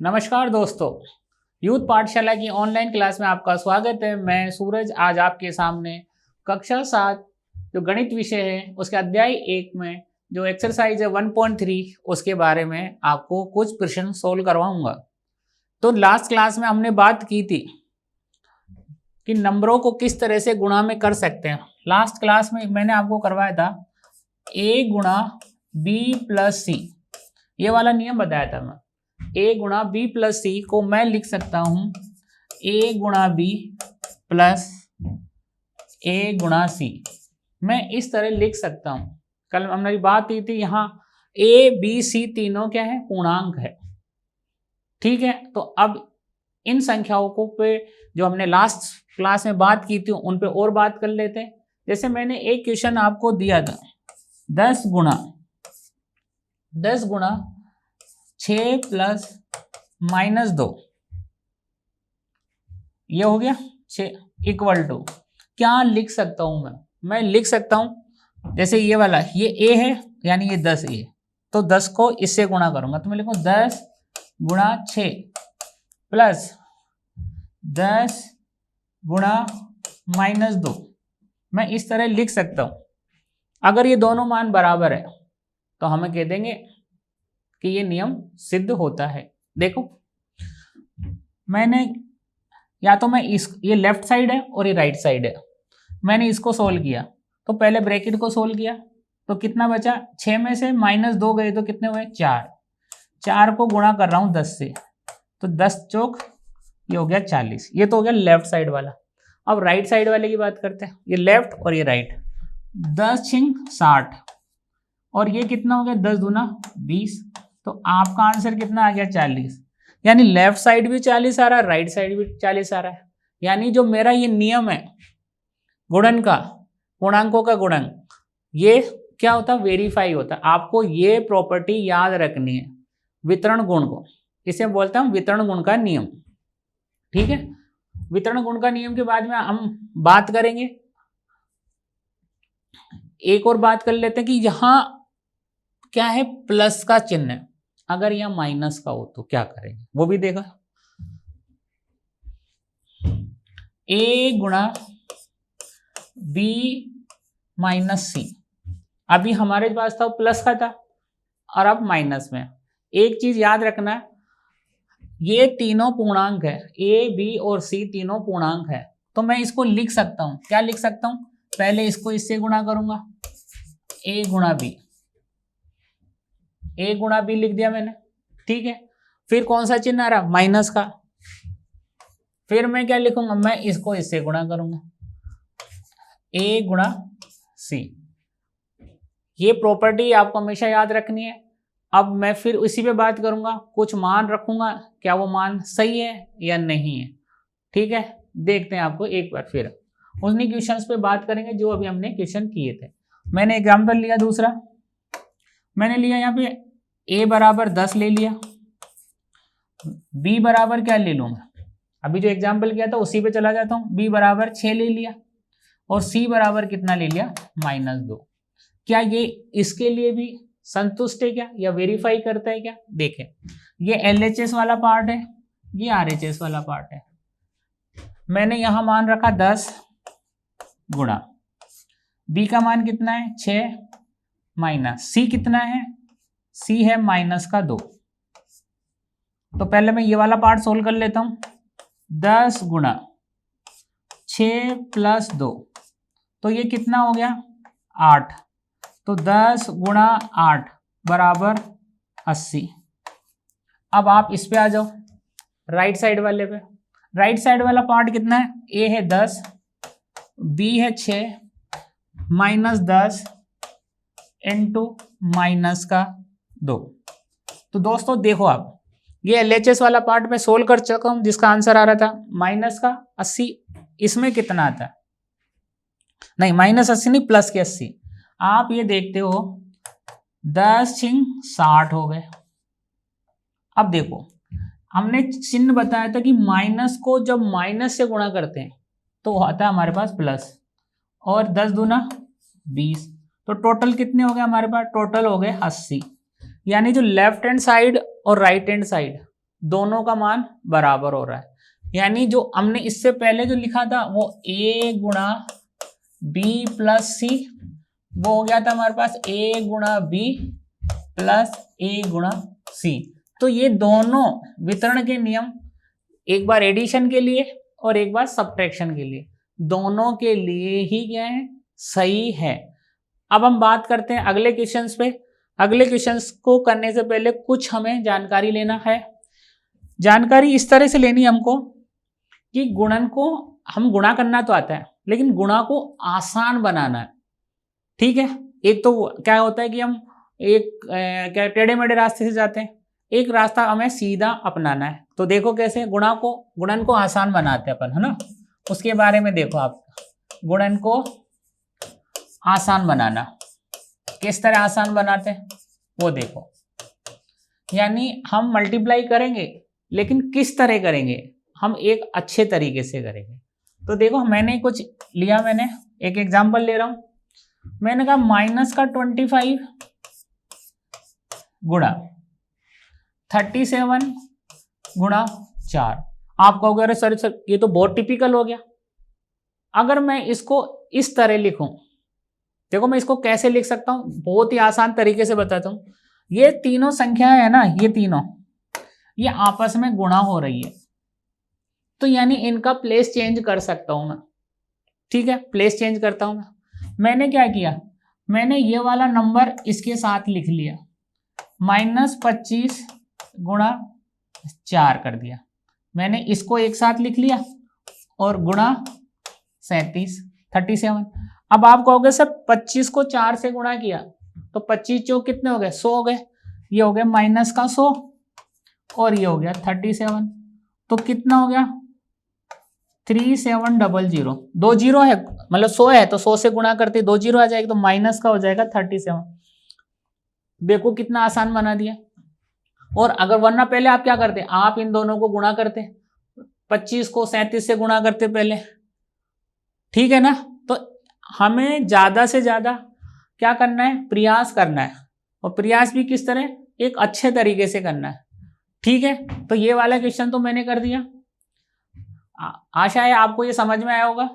नमस्कार दोस्तों, यूथ पाठशाला की ऑनलाइन क्लास में आपका स्वागत है। मैं सूरज आज आपके सामने कक्षा 7 जो गणित विषय है उसके अध्याय 1 में जो एक्सरसाइज है 1.3 उसके बारे में आपको कुछ प्रश्न सोल्व करवाऊंगा। तो लास्ट क्लास में हमने बात की थी कि नंबरों को किस तरह से गुणा में कर सकते हैं। लास्ट क्लास में मैंने आपको करवाया था a गुणा b प्लस सी, ये वाला नियम बताया था मैं। a गुणा बी प्लस सी को मैं लिख सकता हूं a गुणा बी प्लस a गुणा सी। मैं इस तरह लिख सकता हूं। कल हमारी बात की थी यहाँ a b c तीनों क्या है, पूर्णांक है। ठीक है, तो अब इन संख्याओं को पे जो हमने लास्ट क्लास में बात की थी उन पे और बात कर लेते हैं। जैसे मैंने एक क्वेश्चन आपको दिया था 10 गुणा 6 प्लस -2, ये हो गया 6 इक्वल टू क्या लिख सकता हूं मैं लिख सकता हूं जैसे ये वाला, ये a है यानी ये 10 a, तो 10 को इससे गुणा करूंगा तो मैं लिखूं 10 गुणा 6 प्लस 10 गुणा -2। मैं इस तरह लिख सकता हूं। अगर ये दोनों मान बराबर है तो हमें कह देंगे कि ये नियम सिद्ध होता है। देखो मैंने या तो मैं ये लेफ्ट साइड है और ये राइट साइड है, मैंने इसको सोल्व किया तो पहले ब्रैकेट को सोल्व किया तो कितना बचा, 6 में से -2 गए तो कितने हुए 4 को गुणा कर रहा हूं 10 से तो 10 चौक ये हो गया 40। ये तो हो गया लेफ्ट साइड वाला। अब राइट साइड वाले की बात करते हैं, ये लेफ्ट और ये राइट। 10 छिंग 60 और ये कितना हो गया 10 दूना 20, तो आपका आंसर कितना आ गया 40। यानी लेफ्ट साइड भी 40 आ रहा है, राइट साइड भी 40 आ रहा है। यानी जो मेरा ये नियम है गुणन का, पूर्णांकों का गुणन, ये क्या होता है, वेरीफाई होता है। आपको ये प्रॉपर्टी याद रखनी है, वितरण गुण को, इसे बोलते हैं वितरण गुण का नियम। ठीक है, वितरण गुण का नियम के बाद में हम बात करेंगे, एक और बात कर लेते हैं कि यहां क्या है, प्लस का चिन्ह है, अगर यह माइनस का हो तो क्या करेंगे वो भी देखा। a गुणा b माइनस सी, अभी हमारे पास था प्लस का था और अब माइनस में। एक चीज याद रखना, ये तीनों पूर्णांक है, a b और c तीनों पूर्णांक है, तो मैं इसको लिख सकता हूं। क्या लिख सकता हूं, पहले इसको इससे गुणा करूंगा, a गुणा b लिख दिया मैंने। ठीक है, फिर कौन सा चिन्ह आ रहा, माइनस का। फिर मैं क्या लिखूंगा, मैं इसको इससे गुणा करूंगा, a गुणा c। ये प्रॉपर्टी आपको हमेशा याद रखनी है। अब मैं फिर उसी पे बात करूंगा, कुछ मान रखूंगा, क्या वो मान सही है या नहीं है। ठीक है, देखते हैं आपको एक बार फिर उन्हीं क्वेश्चंस पे बात करेंगे जो अभी हमने क्वेश्चन किए थे। मैंने एग्जाम्पल लिया दूसरा, मैंने लिया यहाँ पे a बराबर 10 ले लिया, b बराबर क्या ले लूंगा, अभी जो एग्जाम्पल किया था उसी पे चला जाता हूँ, b बराबर 6 ले लिया और c बराबर कितना ले लिया -2। क्या ये इसके लिए भी संतुष्ट है क्या, या वेरीफाई करता है क्या। देखें, ये LHS वाला पार्ट है, ये RHS वाला पार्ट है। मैंने यहां मान रखा 10 गुणा, b का मान कितना है 6 माइनस c कितना है, c है -2। तो पहले मैं ये वाला पार्ट सोल्व कर लेता हूं। 10 गुणा 6 प्लस 2, तो ये कितना हो गया 8, तो 10 गुणा 8 बराबर 80। अब आप इस पे आ जाओ, राइट साइड वाले पे। राइट साइड वाला पार्ट कितना है, a है 10, b है 6 -10 इंटू -2। तो दोस्तों देखो, आप ये LHS वाला पार्ट में सोल्व कर चुका हूं, जिसका आंसर आ रहा था -80। इसमें कितना आता है, नहीं -80 नहीं, प्लस के 80। आप ये देखते हो 10 छिंग 60 हो गए। अब देखो, हमने चिन्ह बताया था कि माइनस को जब माइनस से गुणा करते हैं तो आता है हमारे पास प्लस, और 10 दूना 20, तो टोटल कितने हो गए हमारे पास, टोटल हो गए 80। यानी जो लेफ्ट हैंड साइड और राइट हैंड साइड दोनों का मान बराबर हो रहा है, यानी जो हमने इससे पहले जो लिखा था वो a गुणा बी प्लस सी, वो हो गया था हमारे पास a गुणा बी प्लस a गुणा सी। तो ये दोनों वितरण के नियम, एक बार एडिशन के लिए और एक बार सब्ट्रैक्शन के लिए, दोनों के लिए ही क्या है, सही है। अब हम बात करते हैं अगले क्वेश्चंस पे। अगले क्वेश्चंस को करने से पहले कुछ हमें जानकारी लेना है। जानकारी इस तरह से लेनी हमको कि गुणन को हम गुणा करना तो आता है, लेकिन गुणा को आसान बनाना है। ठीक है, एक तो क्या होता है कि हम एक क्या टेढ़े मेढ़े रास्ते से जाते हैं, एक रास्ता हमें सीधा अपनाना है। तो देखो कैसे गुणन को आसान बनाते हैं अपन, है ना। उसके बारे में देखो आप, गुणन को आसान बनाना किस तरह आसान बनाते हैं वो देखो। यानी हम मल्टीप्लाई करेंगे, लेकिन किस तरह करेंगे, हम एक अच्छे तरीके से करेंगे। तो देखो मैंने कुछ लिया, मैंने एक एग्जांपल ले रहा हूं। मैंने कहा माइनस का 25 गुणा 37 गुणा 4। आप कहोगे अरे सर ये तो बहुत टिपिकल हो गया। अगर मैं इसको इस तरह लिखूं, देखो मैं इसको कैसे लिख सकता हूं, बहुत ही आसान तरीके से बताता हूं। ये तीनों संख्याएं है ना, ये तीनों ये आपस में गुणा हो रही है, तो यानी इनका प्लेस चेंज कर सकता हूं मैं। ठीक है, प्लेस चेंज करता हूं मैंने क्या किया, मैंने ये वाला नंबर इसके साथ लिख लिया, -25 गुणा 4 कर दिया। मैंने इसको एक साथ लिख लिया और गुणा 37। अब आप कहोगे सर 25 को 4 से गुणा किया तो 25 चौक कितने हो गए, 100 हो गए। ये हो गया माइनस का 100 और ये हो गया 37। तो कितना हो गया 3700। 2 जीरो है, मतलब 100 है तो 100 से गुणा करते 2 जीरो आ जाएगा, तो माइनस का हो जाएगा 37। देखो कितना आसान बना दिया। और अगर वरना पहले आप क्या करते, आप इन दोनों को गुणा करते, 25 को 37 से गुणा करते पहले। ठीक है ना। तो हमें ज्यादा से ज्यादा क्या करना है, प्रयास करना है, और प्रयास भी किस तरह, एक अच्छे तरीके से करना है। ठीक है, तो ये वाला क्वेश्चन तो मैंने कर दिया। आशा है आपको ये समझ में आया होगा।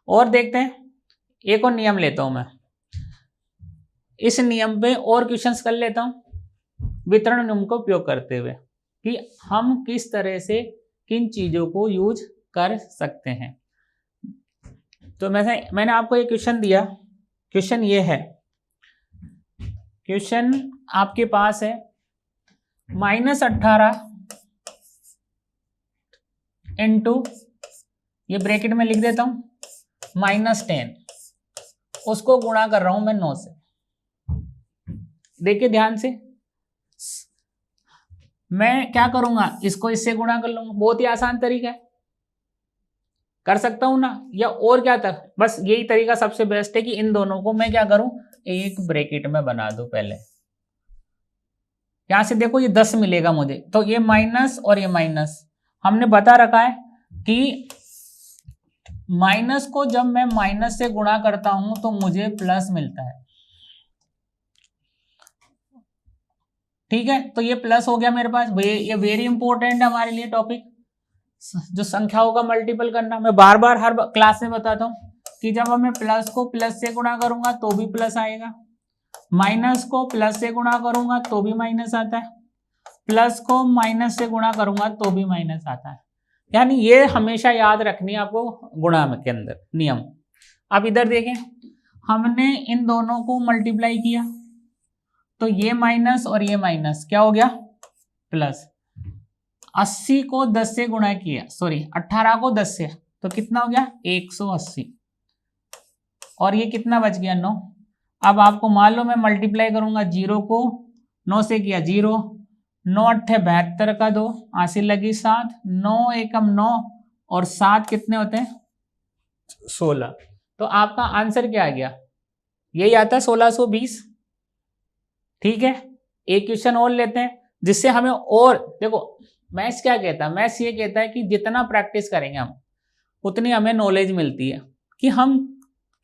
और देखते हैं, एक और नियम लेता हूं मैं, इस नियम पे और क्वेश्चंस कर लेता हूं वितरण नियम को उपयोग करते हुए, कि हम किस तरह से किन चीजों को यूज कर सकते हैं। तो मैंने आपको एक क्वेश्चन दिया। क्वेश्चन ये है, क्वेश्चन आपके पास है -18 इंटू, ये ब्रैकेट में लिख देता हूं, -10, उसको गुणा कर रहा हूं मैं 9 से। देखिए ध्यान से, मैं क्या करूंगा, इसको इससे गुणा कर लूंगा। बहुत ही आसान तरीका है, कर सकता हूं ना। या और क्या था, बस यही तरीका सबसे बेस्ट है कि इन दोनों को मैं क्या करूं, एक ब्रैकेट में बना दूं। पहले यहां से देखो ये 10 मिलेगा मुझे, तो ये माइनस और ये माइनस, हमने बता रखा है कि माइनस को जब मैं माइनस से गुणा करता हूं तो मुझे प्लस मिलता है। ठीक है, तो ये प्लस हो गया मेरे पास। ये वेरी इंपॉर्टेंट है हमारे लिए टॉपिक, जो संख्याओं का मल्टीपल करना। मैं बार बार हर क्लास में बताता हूं कि जब मैं प्लस को प्लस से गुणा करूंगा तो भी प्लस आएगा, माइनस को प्लस से गुणा करूंगा तो भी माइनस आता है, प्लस को माइनस से गुणा करूंगा तो भी माइनस आता है। यानी ये हमेशा याद रखनी है आपको गुणा के अंदर नियम। अब इधर देखें, हमने इन दोनों को मल्टीप्लाई किया तो ये माइनस और ये माइनस क्या हो गया, प्लस। 80 को 10 से गुणा किया, सॉरी 18 को 10 से, तो कितना हो गया 180, और ये कितना बच गया 9। अब आपको मान लो मैं मल्टीप्लाई करूंगा, 0 को 9 से किया 0, 9 8 72 का 2, हासिल लगी 7, 9 एकम 9 और 7 कितने होते हैं 16। तो आपका आंसर क्या आ गया, यही आता है 1620। ठीक है, एक क्वेश्चन और लेते हैं जिससे हमें, और देखो मैथ्स क्या कहता है, मैथ्स ये कहता है कि जितना प्रैक्टिस करेंगे हम उतनी हमें नॉलेज मिलती है कि हम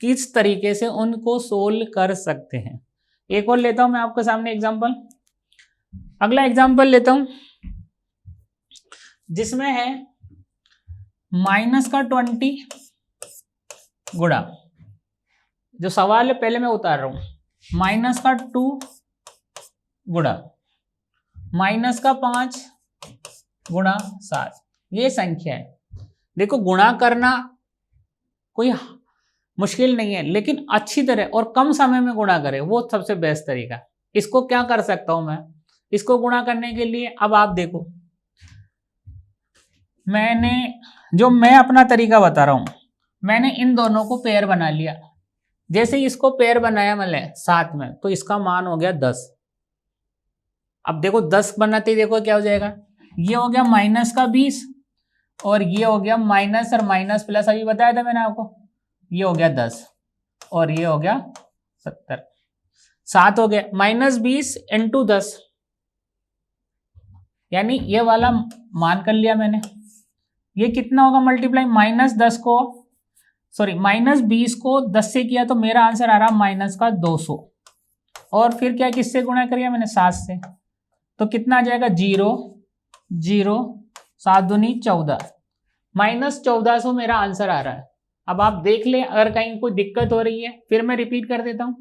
किस तरीके से उनको सोल्व कर सकते हैं। एक और लेता हूं मैं आपके सामने एग्जांपल। अगला एग्जांपल लेता हूं, जिसमें है -20 गुणा, जो सवाल है पहले मैं उतार रहा हूं, -2 गुणा -5 गुणा 7, ये संख्या है। देखो गुणा करना कोई मुश्किल नहीं है, लेकिन अच्छी तरह और कम समय में गुणा करें, वो सबसे बेस्ट तरीका। इसको क्या कर सकता हूं मैं, इसको गुणा करने के लिए अब आप देखो, मैं अपना तरीका बता रहा हूं। मैंने इन दोनों को पेयर बना लिया। जैसे ही इसको पेयर बनाया मैंने साथ में, तो इसका मान हो गया 10। अब देखो 10 बनाते ही देखो क्या हो जाएगा, ये हो गया -20 और ये हो गया माइनस और माइनस प्लस, अभी बताया था मैंने आपको, ये हो गया 10 और ये हो गया 70, 7 हो गया। -20 × 10 यानी ये वाला मान कर लिया मैंने, ये कितना होगा मल्टीप्लाई, -20 को 10 से किया तो मेरा आंसर आ रहा -200, और फिर क्या किससे गुणा किया मैंने, 7 से, तो कितना आ जाएगा 0 0 7 दूनी 14, -1400 मेरा आंसर आ रहा है। अब आप देख लें, अगर कहीं कोई दिक्कत हो रही है फिर मैं रिपीट कर देता हूं।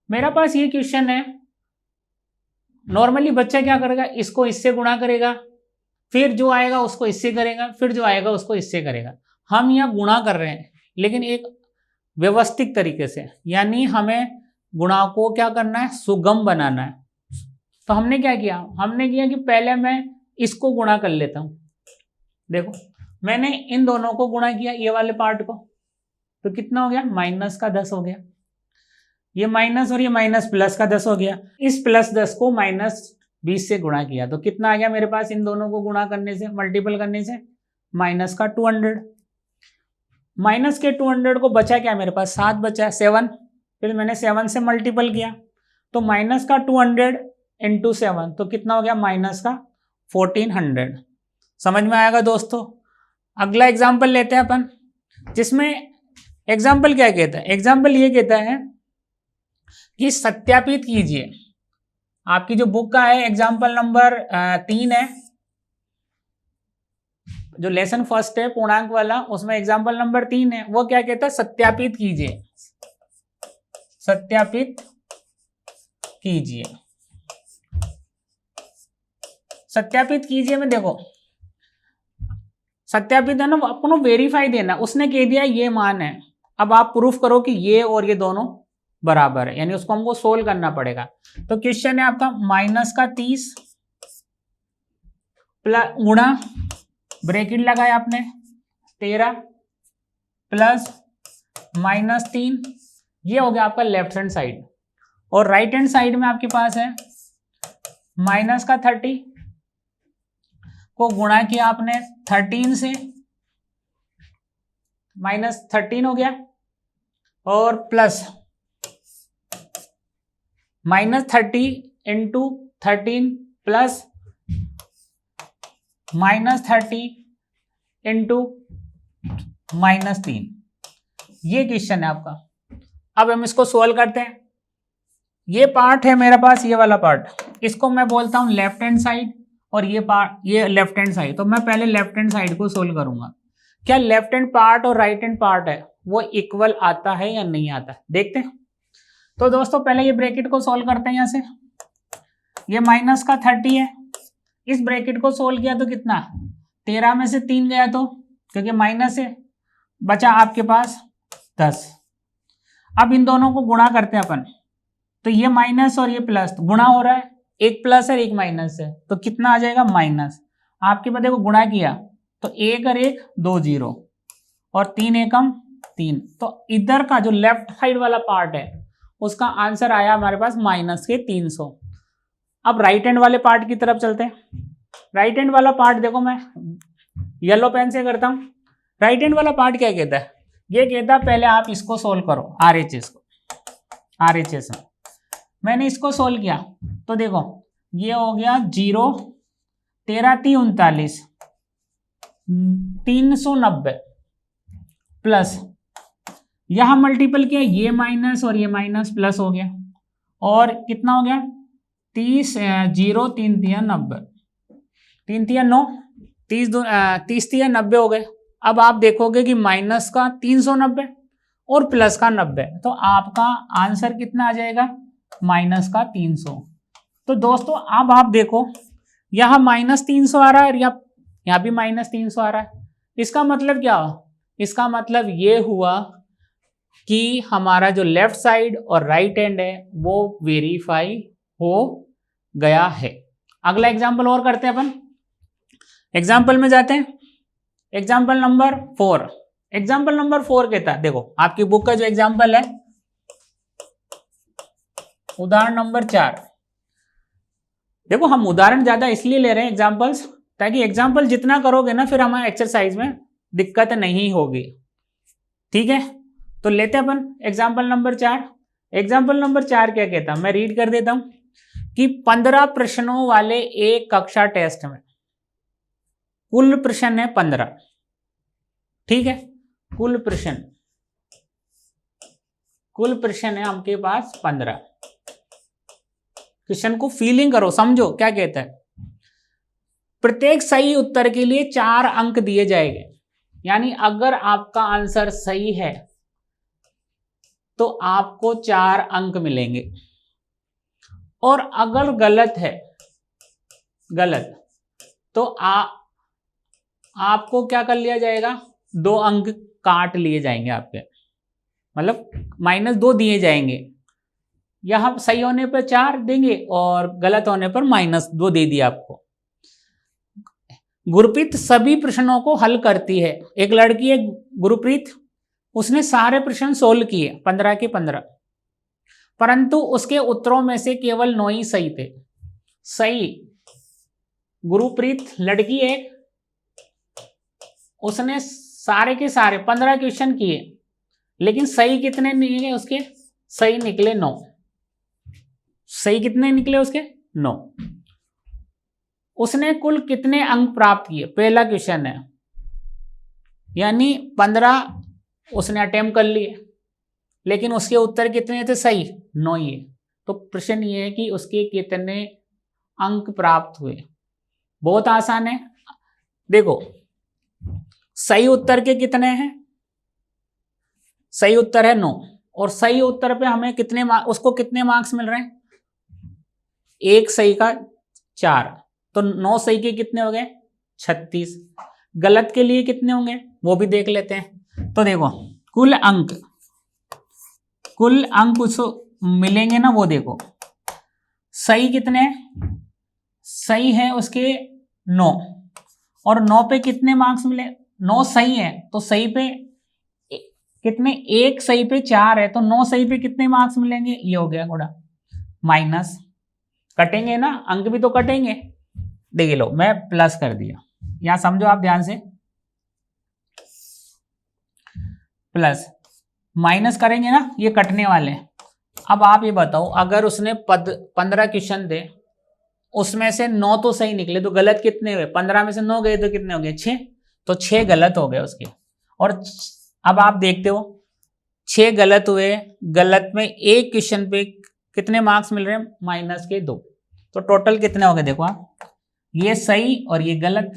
मेरा पास ये क्वेश्चन है, नॉर्मली बच्चा क्या करेगा, इसको इससे गुणा करेगा, फिर जो आएगा उसको इससे करेगा, फिर जो आएगा उसको इससे करेगा। हम यहाँ गुणा कर रहे हैं लेकिन एक व्यवस्थित तरीके से, यानी हमें गुणा को क्या करना है, सुगम बनाना है। तो हमने क्या किया, हमने किया कि पहले मैं इसको गुणा कर लेता हूं। देखो मैंने इन दोनों को गुणा किया, ये वाले पार्ट को, तो कितना हो गया, -10 हो गया, ये माइनस और ये माइनस प्लस का 10 हो गया। इस +10 को -20 से गुणा किया तो कितना आ गया मेरे पास, इन दोनों को गुणा करने से, मल्टीपल करने से, -200। माइनस के 200 को बचा क्या मेरे पास, 7 बचा, 7, फिर मैंने 7 से मल्टीपल किया तो -200 × 7, तो कितना हो गया, -1400। समझ में आएगा दोस्तों। अगला एग्जाम्पल लेते हैं अपन, जिसमें एग्जाम्पल क्या कहता है, एग्जाम्पल ये कहता है कि सत्यापित कीजिए। आपकी जो बुक का है एग्जाम्पल नंबर 3 है, जो लेसन फर्स्ट है पूर्णांक वाला, उसमें एग्जाम्पल नंबर 3 है। वो क्या कहता है, सत्यापित कीजिए, सत्यापित कीजिए, सत्यापित कीजिए में देखो, सत्यापित है ना, आपको वेरीफाई देना। उसने कह दिया ये मान है, अब आप प्रूफ करो कि ये और ये दोनों बराबर है, यानी उसको हमको सोल्व करना पड़ेगा। तो क्वेश्चन है आपका -30 गुणा, ब्रैकेट लगाया आपने 13 प्लस -3, ये हो गया आपका लेफ्ट हैंड साइड, और राइट हैंड साइड में आपके पास है -30 को गुणा किया आपने 13 से, -13 हो गया, और प्लस -30 × 13 प्लस -30 × -3, ये क्वेश्चन है आपका। अब हम इसको सोल्व करते हैं। ये पार्ट है मेरे पास, ये वाला पार्ट, इसको मैं बोलता हूं लेफ्ट हैंड साइड, और ये पार्ट, ये लेफ्ट हैंड साइड। तो मैं पहले लेफ्ट हैंड साइड को सोल्व करूंगा। क्या लेफ्ट हैंड पार्ट और राइट हैंड पार्ट है वो इक्वल आता है या नहीं आता, देखते हैं। तो दोस्तों पहले ये ब्रैकेट को सोल्व करते हैं। यहां से ये -30 है, इस ब्रैकेट को सोल्व किया तो कितना, 13 में से 3 गया तो, क्योंकि माइनस है, बचा आपके पास 10। अब इन दोनों को गुणा करते हैं अपन, तो ये माइनस और ये प्लस गुणा हो रहा है, एक प्लस है एक माइनस है, तो कितना आ जाएगा, माइनस। आपके पास देखो गुणा किया तो 1 और 1 2 0, और 3 एकम 3, तो इधर का जो लेफ्ट साइड वाला पार्ट है उसका आंसर आया हमारे पास -300। अब राइट हैंड वाले पार्ट की तरफ चलते हैं। राइट हैंड वाला पार्ट देखो, मैं येलो पेन से करता हूं। राइट हैंड वाला पार्ट क्या कहता है, ये कहता है पहले आप इसको सोल्व करो, RHS को, RHS में मैंने इसको सोल्व किया तो देखो ये हो गया 0 13 39 390 प्लस, यहां मल्टीपल किया, ये माइनस और ये माइनस प्लस हो गया, और कितना हो गया 30 0 3 3 90 3 3 9 30 या 90 हो गए। अब आप देखोगे कि माइनस का 390 और प्लस का 90, तो आपका आंसर कितना आ जाएगा, माइनस का 300। तो दोस्तों अब आप देखो यहां -300 आ रहा है और यहाँ भी -300 आ रहा है। इसका मतलब क्या हुआ, इसका मतलब ये हुआ कि हमारा जो लेफ्ट साइड और राइट हैंड है वो वेरीफाई हो गया है। अगला एग्जाम्पल और करते हैं अपन, एग्जाम्पल में जाते हैं। एग्जाम्पल नंबर 4, एग्जाम्पल नंबर 4 कहता है, देखो आपकी बुक का जो एग्जाम्पल है, उदाहरण नंबर 4। देखो हम उदाहरण ज्यादा इसलिए ले रहे हैं एग्जाम्पल्स, ताकि एग्जाम्पल जितना करोगे ना फिर हमारे एक्सरसाइज में दिक्कत नहीं होगी, ठीक है। तो लेते हैं अपन एग्जाम्पल नंबर 4। एग्जाम्पल नंबर 4 क्या कहता है, मैं रीड कर देता हूं कि 15 प्रश्नों वाले एक कक्षा टेस्ट में कुल प्रश्न है 15, ठीक है। कुल प्रश्न है आपके पास 15। क्वेश्चन को फीलिंग करो, समझो क्या कहता है। प्रत्येक सही उत्तर के लिए 4 अंक दिए जाएंगे, यानी अगर आपका आंसर सही है तो आपको 4 अंक मिलेंगे, और अगर गलत है, गलत, तो आपको क्या कर लिया जाएगा, 2 अंक काट लिए जाएंगे आपके, मतलब -2 दिए जाएंगे। यहां सही होने पर 4 देंगे और गलत होने पर -2 दे दिया आपको। गुरप्रीत सभी प्रश्नों को हल करती है। एक लड़की है गुरप्रीत, उसने सारे प्रश्न सोल्व किए 15 के 15, परंतु उसके उत्तरों में से केवल 9 ही सही थे। सही, गुरप्रीत लड़की है, उसने सारे के सारे 15 क्वेश्चन किए, लेकिन सही कितने निकले उसके, सही निकले 9। सही कितने निकले उसके, 9। उसने कुल कितने अंक प्राप्त किए, पहला क्वेश्चन है, यानी 15 उसने अटेम्प्ट कर लिए, लेकिन उसके उत्तर कितने थे, सही 9 ही है। तो प्रश्न ये है कि उसके कितने अंक प्राप्त हुए। बहुत आसान है, देखो सही उत्तर के कितने हैं, सही उत्तर है 9, और सही उत्तर पे हमें कितने उसको कितने मार्क्स मिल रहे हैं, एक सही का 4, तो 9 सही के कितने हो गए, 36। गलत के लिए कितने होंगे वो भी देख लेते हैं। तो देखो कुल अंक उसको मिलेंगे ना, वो देखो सही कितने हैं, सही है उसके 9, और 9 पे कितने मार्क्स मिले, 9 सही है तो सही पे कितने, एक सही पे 4 है, तो 9 सही पे कितने मार्क्स मिलेंगे, ये हो गया थोड़ा माइनस, कटेंगे ना, अंक भी तो कटेंगे। देखिए लो मैं प्लस कर दिया, यहां समझो आप ध्यान से, प्लस माइनस करेंगे ना, ये कटने वाले हैं। अब आप ये बताओ, अगर उसने 15 क्वेश्चन थे, उसमें से 9 तो सही निकले, तो गलत कितने हुए, 15 में से 9 गए तो कितने हो गए, 6, तो 6 गलत हो गए उसके। और अब आप देखते हो 6 गलत हुए, गलत में एक क्वेश्चन पे कितने मार्क्स मिल रहे हैं, -2, तो टोटल कितने हो गए, देखो आप, ये सही और ये गलत,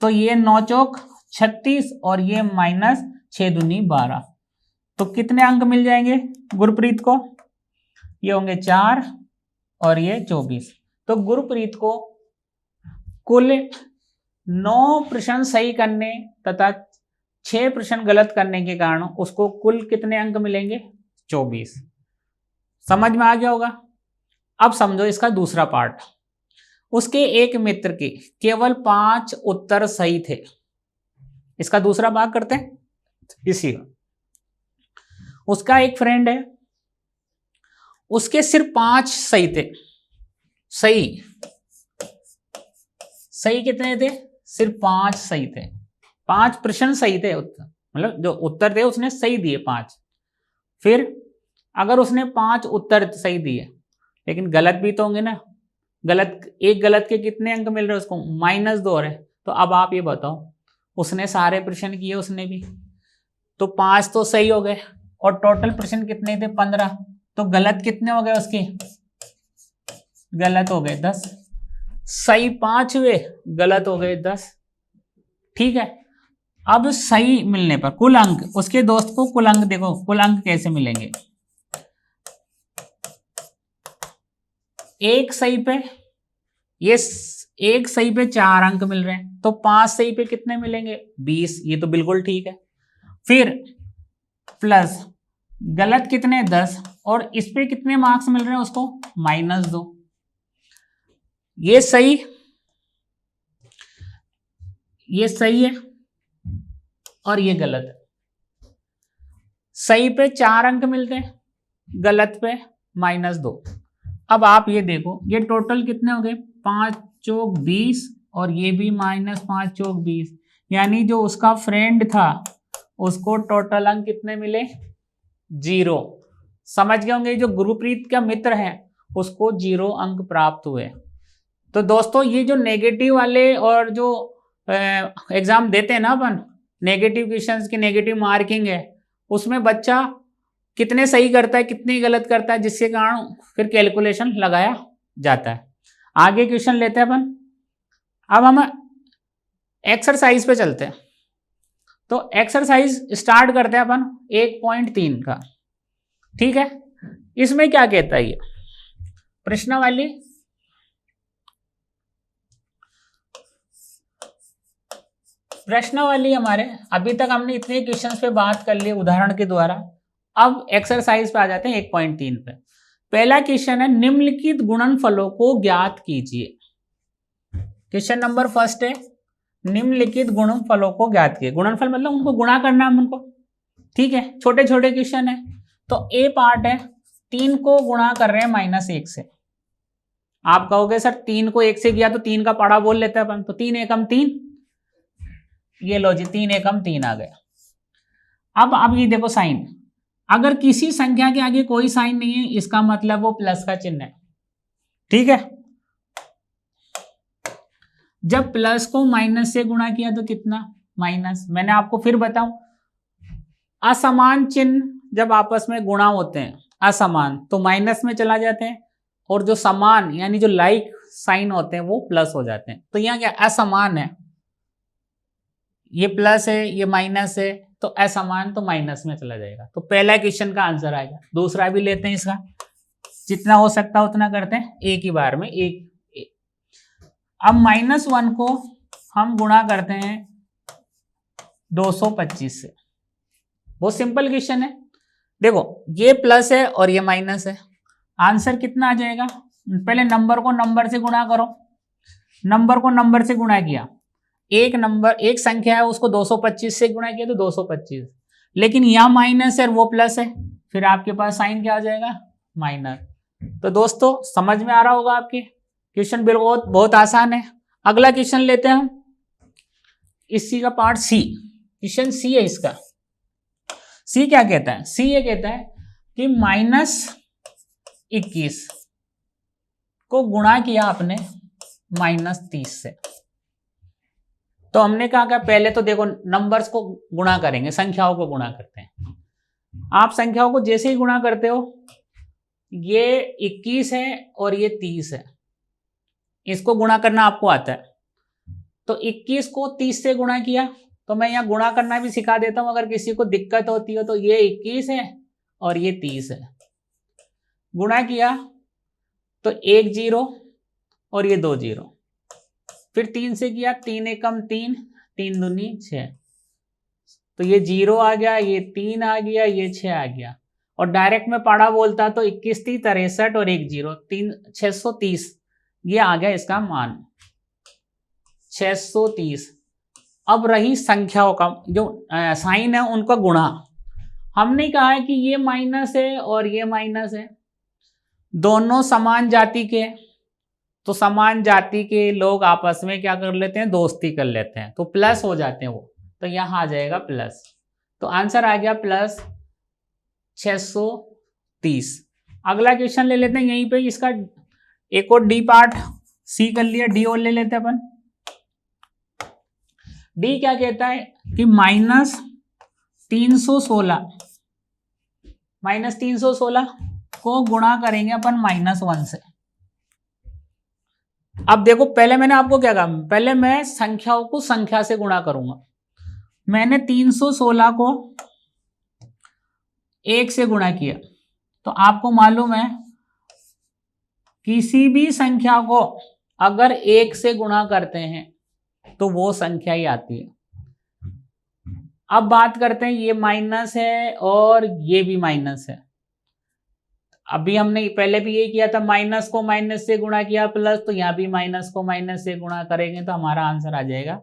तो ये 9 चौक 36 और ये -6 दूनी 12, तो कितने अंक मिल जाएंगे गुरप्रीत को, ये होंगे 4 और ये 24। तो गुरप्रीत को कुल 9 प्रश्न सही करने तथा 6 प्रश्न गलत करने के कारण उसको कुल कितने अंक मिलेंगे, 24। समझ में आ गया होगा। अब समझो इसका दूसरा पार्ट, उसके एक मित्र के केवल 5 उत्तर सही थे। इसका दूसरा भाग करते हैं इसी का। उसका एक फ्रेंड है, उसके सिर्फ 5 सही थे, सही कितने थे, सिर्फ 5 सही थे, 5 प्रश्न सही थे, मतलब जो उत्तर थे उसने सही दिए 5। फिर अगर उसने 5 उत्तर सही दिए, लेकिन गलत भी तो होंगे ना, एक गलत के कितने अंक मिल रहे हैं उसको, -2 है। तो अब आप ये बताओ, उसने सारे प्रश्न किए, उसने भी, तो 5 तो सही हो गए, और टोटल प्रश्न कितने थे, 15, तो गलत कितने हो गए उसके, गलत हो गए 10। सही 5 हुए, गलत हो गए 10। ठीक है। अब सही मिलने पर कुल अंक, उसके दोस्त को कुल अंक, देखो कुल अंक कैसे मिलेंगे। एक सही पे ये एक सही पे 4 अंक मिल रहे हैं, तो 5 सही पे कितने मिलेंगे? 20। ये तो बिल्कुल ठीक है। फिर प्लस गलत कितने? 10। और इस पे कितने मार्क्स मिल रहे हैं उसको? -2। ये सही है और ये गलत है। सही पे 4 अंक मिलते हैं, गलत पे -2। अब आप ये देखो, ये टोटल कितने हो गए? 5 चौक 20 और ये भी -5 चौक 20, यानी जो उसका फ्रेंड था उसको टोटल अंक कितने मिले? 0। समझ गए होंगे, जो गुरप्रीत का मित्र है उसको 0 अंक प्राप्त हुए। तो दोस्तों ये जो नेगेटिव वाले और जो एग्जाम देते हैं ना अपन, नेगेटिव क्वेश्चंस की नेगेटिव मार्किंग है, उसमें बच्चा कितने सही करता है कितनी गलत करता है, जिसके कारण फिर कैलकुलेशन लगाया जाता है। आगे क्वेश्चन लेते हैं अपन। अब हम एक्सरसाइज पे चलते हैं। तो एक्सरसाइज स्टार्ट करते हैं अपन 1.3 का। ठीक है, इसमें क्या कहता है ये प्रश्नावली? प्रश्नावली हमारे अभी तक हमने इतने क्वेश्चंस पे बात कर ली उदाहरण के द्वारा। अब एक्सरसाइज पे आ जाते हैं 1.3 पे। पहला क्वेश्चन है, निम्नलिखित गुणनफलों को ज्ञात कीजिए। क्वेश्चन नंबर फर्स्ट है, निम्नलिखित गुणनफलों को ज्ञात कीजिए। गुणनफल मतलब उनको गुणा करना है उनको। ठीक है, छोटे छोटे क्वेश्चन है। तो ए पार्ट है, 3 को गुणा कर रहे हैं -1 से। आप कहोगे सर 3 को 1 से किया तो 3 का पाड़ा बोल लेते हैं अपन, तो 3 एकम 3, ये लो जी 3 एकम 3 आ गया। अब ये देखो साइन, अगर किसी संख्या के आगे कोई साइन नहीं है इसका मतलब वो प्लस का चिन्ह है। ठीक है, जब प्लस को माइनस से गुणा किया तो कितना? माइनस। मैंने आपको फिर बताऊं, असमान चिन्ह जब आपस में गुणा होते हैं असमान तो माइनस में चला जाते हैं, और जो समान यानी जो लाइक साइन होते हैं वो प्लस हो जाते हैं। तो यहाँ क्या असमान है, ये प्लस है ये माइनस है, तो असमान तो माइनस में चला जाएगा। तो पहला क्वेश्चन का आंसर आएगा। दूसरा भी लेते हैं, इसका जितना हो सकता है उतना करते हैं, एक ही बार में एक। अब -1 को हम गुणा करते हैं 225 से। बहुत सिंपल क्वेश्चन है। देखो ये प्लस है और ये माइनस है, आंसर कितना आ जाएगा? पहले नंबर को नंबर से गुणा करो। नंबर को नंबर से गुणा किया, एक संख्या है उसको 225 से गुणा किया तो 225, लेकिन यहां माइनस है और वो प्लस है, फिर आपके पास साइन क्या आ जाएगा? माइनस। तो दोस्तों समझ में आ रहा होगा आपके, क्वेश्चन बिल्कुल बहुत आसान है। अगला क्वेश्चन लेते हैं हम, इसी का पार्ट सी, क्वेश्चन सी है इसका। सी क्या कहता है? सी ये कहता है कि -21 को गुणा किया आपने -30 से। तो हमने कहा कि पहले तो देखो नंबर्स को गुणा करेंगे, संख्याओं को गुणा करते हैं। आप संख्याओं को जैसे ही गुणा करते हो, ये 21 है और ये 30 है, इसको गुणा करना आपको आता है। तो 21 को 30 से गुणा किया, तो मैं यहाँ गुणा करना भी सिखा देता हूं, अगर किसी को दिक्कत होती हो तो ये 21 है और ये 30 है। गुणा किया तो 1 0 और ये 2 0, फिर 3 से किया, 3 एकम 3, 3 दूनी 6, तो ये 0 आ गया, ये 3 आ गया, ये 6 आ गया। और डायरेक्ट में पाड़ा बोलता तो 21 3 63 और 1 0 3 630, ये आ गया इसका मान 630। अब रही संख्याओं का जो साइन है उनका गुणा। हमने कहा है कि ये माइनस है और ये माइनस है, दोनों समान जाति के, तो समान जाति के लोग आपस में क्या कर लेते हैं? दोस्ती कर लेते हैं, तो प्लस हो जाते हैं वो, तो यहां आ जाएगा प्लस। तो आंसर आ गया प्लस 630। अगला क्वेश्चन ले लेते हैं यहीं पे, इसका एक और डी पार्ट, सी कर लिया, डी और ले लेते हैं अपन। डी क्या कहता है कि -316 को गुणा करेंगे अपन -1 से। अब देखो पहले मैंने आपको क्या कहा, पहले मैं संख्याओं को संख्या से गुणा करूंगा। मैंने 316 को 1 से गुणा किया, तो आपको मालूम है किसी भी संख्या को अगर 1 से गुणा करते हैं तो वो संख्या ही आती है। अब बात करते हैं, ये माइनस है और ये भी माइनस है। अभी हमने पहले भी ये किया था, माइनस को माइनस से गुणा किया प्लस, तो यहाँ भी माइनस को माइनस से गुणा करेंगे तो हमारा आंसर आ जाएगा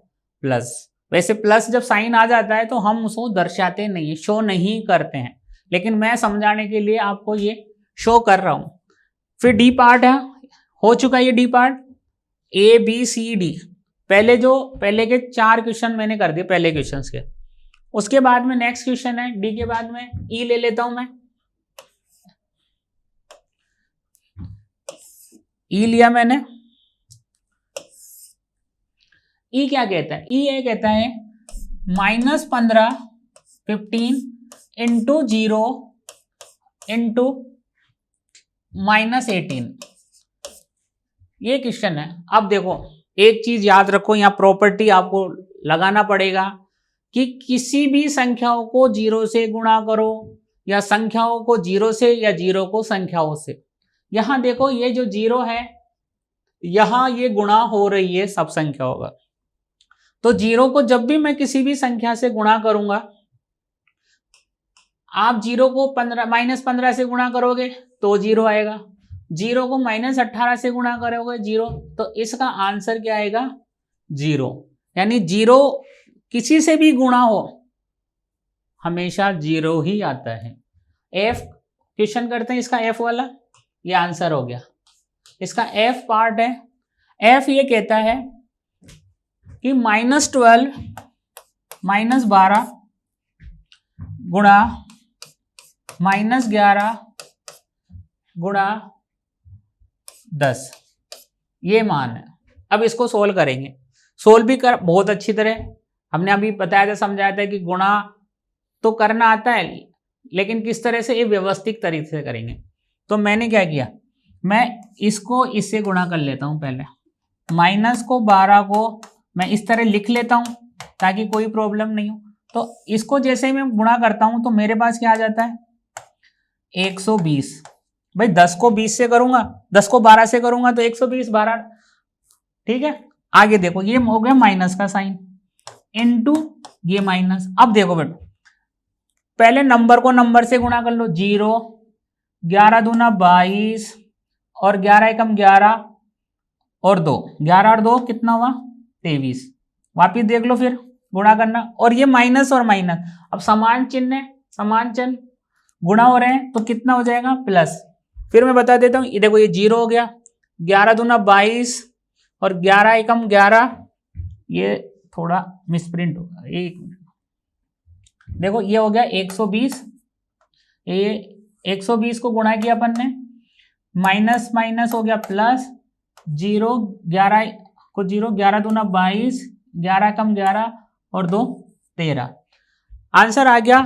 प्लस। वैसे प्लस जब साइन आ जाता है तो हम उसको दर्शाते नहीं, शो नहीं करते हैं, लेकिन मैं समझाने के लिए आपको ये शो कर रहा हूं। फिर डी पार्ट है, हो चुका ये D part, A B C D. पहले के 4 क्वेश्चन मैंने कर दिए पहले क्वेश्चन के। उसके बाद में नेक्स्ट क्वेश्चन है डी के बाद में ई ले लेता हूं मैं। ई लिया मैंने। ई क्या कहता है, ई ये कहता है -15 15 इंटू 0 इंटू -18। ये क्वेश्चन है। अब देखो एक चीज याद रखो, यहाँ प्रॉपर्टी आपको लगाना पड़ेगा कि किसी भी संख्याओं को 0 से गुणा करो या संख्याओं को 0 से या 0 को संख्याओं से। यहां देखो ये जो 0 है यहां ये गुणा हो रही है सब संख्याओं का, तो 0 को जब भी मैं किसी भी संख्या से गुणा करूंगा, आप 0 को -15 से गुणा करोगे तो 0 आएगा, 0 को -18 से गुणा करोगे 0, तो इसका आंसर क्या आएगा 0। यानी 0 किसी से भी गुणा हो हमेशा 0 ही आता है। एफ क्वेश्चन करते हैं इसका, एफ वाला, ये आंसर हो गया। इसका एफ पार्ट है। एफ ये कहता है कि -12 -12 गुणा -11 गुणा 10, ये मान है। अब इसको सोल्व करेंगे, सोल्व भी कर बहुत अच्छी तरह। हमने अभी बताया था, समझाया था कि गुणा तो करना आता है, लेकिन किस तरह से, ये व्यवस्थित तरीके से करेंगे। तो मैंने क्या किया, मैं इसको इससे गुणा कर लेता हूं पहले। -12 को मैं इस तरह लिख लेता हूं ताकि कोई प्रॉब्लम नहीं हो। तो इसको जैसे ही मैं गुणा करता हूं तो मेरे पास क्या आ जाता है 120। भाई 10 को 20 से करूंगा, 10 को 12 से करूंगा तो 120 12, ठीक है। आगे देखो ये हो गया माइनस का साइन इनटू ये माइनस। अब देखो बेटा, पहले नंबर को नंबर से गुणा कर लो, 0 11 दूना 22 और 11 एकम 11 और 2, 11 और 2 कितना हुआ 23। वापिस देख लो फिर गुणा करना, और ये माइनस और माइनस अब समान चिन्ह है, समान चिन्ह गुणा हो रहे हैं तो कितना हो जाएगा प्लस। फिर मैं बता देता हूं, ये देखो ये 0 हो गया, 11 दूना 22 और 11 एकम 11, ये थोड़ा मिसप्रिंट होगा, एक मिनट। देखो ये हो गया 120, ये 120 को गुणा किया अपन ने, माइनस माइनस हो गया प्लस, 0 11 को 0, 11 दूना 22, 11 कम 11 और 2 13। आंसर आ गया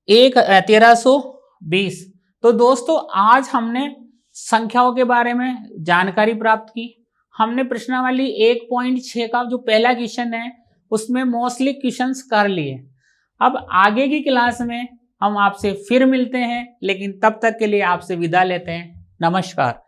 1320। तो दोस्तों आज हमने संख्याओं के बारे में जानकारी प्राप्त की। हमने प्रश्नावली 1.6 का जो पहला क्वेश्चन है उसमें मोस्टली क्वेश्चंस कर लिए। अब आगे की क्लास में हम आपसे फिर मिलते हैं, लेकिन तब तक के लिए आपसे विदा लेते हैं। नमस्कार।